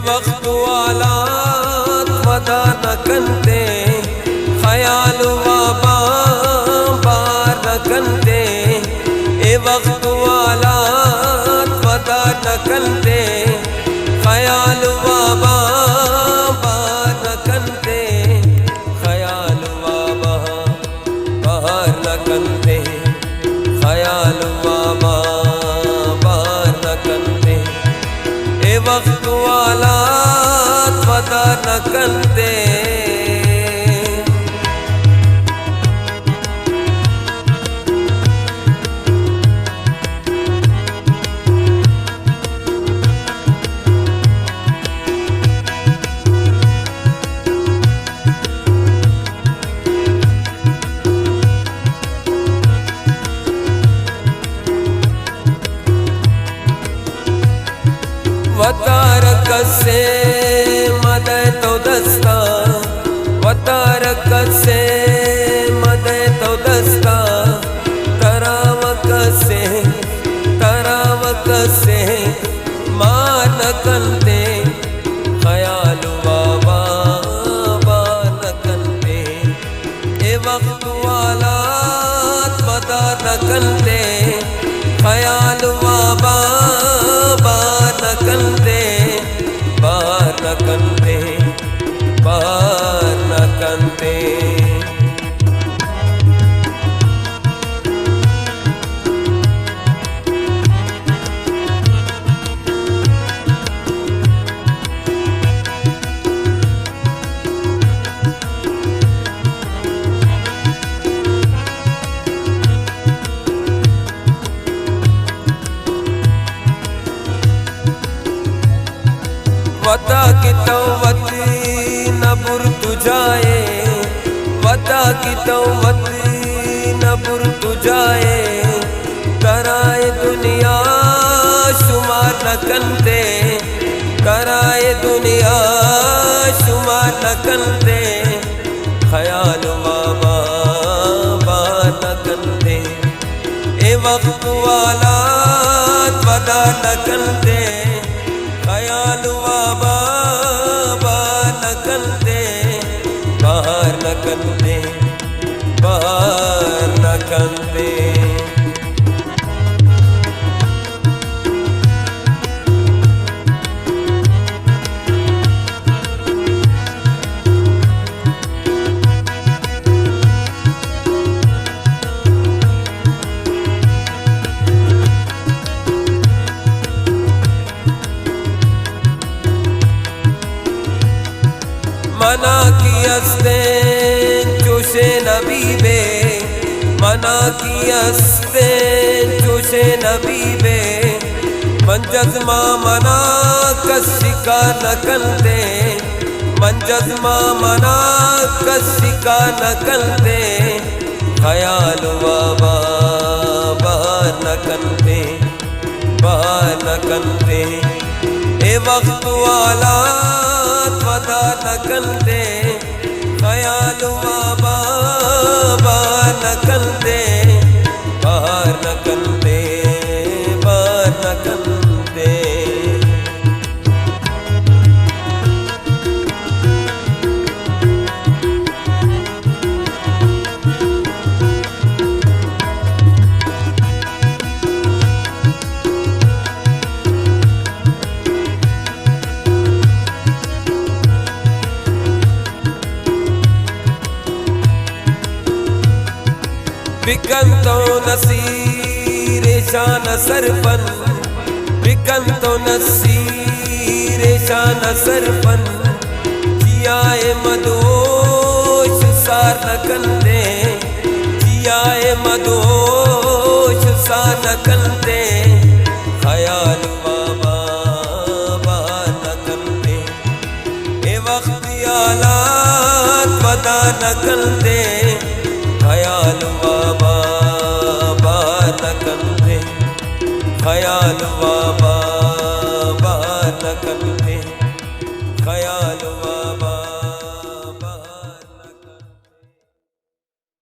वक्त वालात वदा न कंदे ख्याल वाबा बार न कंदे ए वक्त वालात वदा न कंदे ख्याल वाबा बार न कंदे ख्याल वाबा बार न कंदे ख्याल वाबा बार न कंदे ए वक्त वालात वदा न कंदे वतारक से मदे तो दस्ता वतारक से मदे तो दस्ता तरावक से मान कंदे ख्याल वाबा बान कंदे ए वक्त वालात वदा न कंदे ख्याल वाबा बार न कंदे बार न कंदे बार न कंदे वता की तौवती न बुरतु जाए वता की तौवती न बुरतु जाए कराए दुनिया शुमार न कंदे कराए दुनिया शुमार न कंदे ख्याल वाबा बार न कंदे ए वक्त वालात वदा न कंदे ख्याल वाबा बार न कंदे बार न कंदे बार न कंदे मना की अस्ते चोशे नबी बे मना की अस्ते चोशे नबी बे मंजज़मा मना कसिका न कंदे मंजज़मा मना कसिका न कंदे ख्याल वाबा बार न कंदे बार न कंदे ए वक्त वालात वदा न कंदे ख्याल वाबा बार न कंदे बार न कंदे बार न कंदे बिकंतो नसीर शान सरपन बिकंतो नसीर शान सरपन जियाए मदोश सार न कंदे जियाए मदोश सार न कंदे ख्याल वाबा बार न कंदे ए वक्त आलात वदा न कंदे ख्याल वाबा बार न कंदे ख्याल वाबा बार न कंदे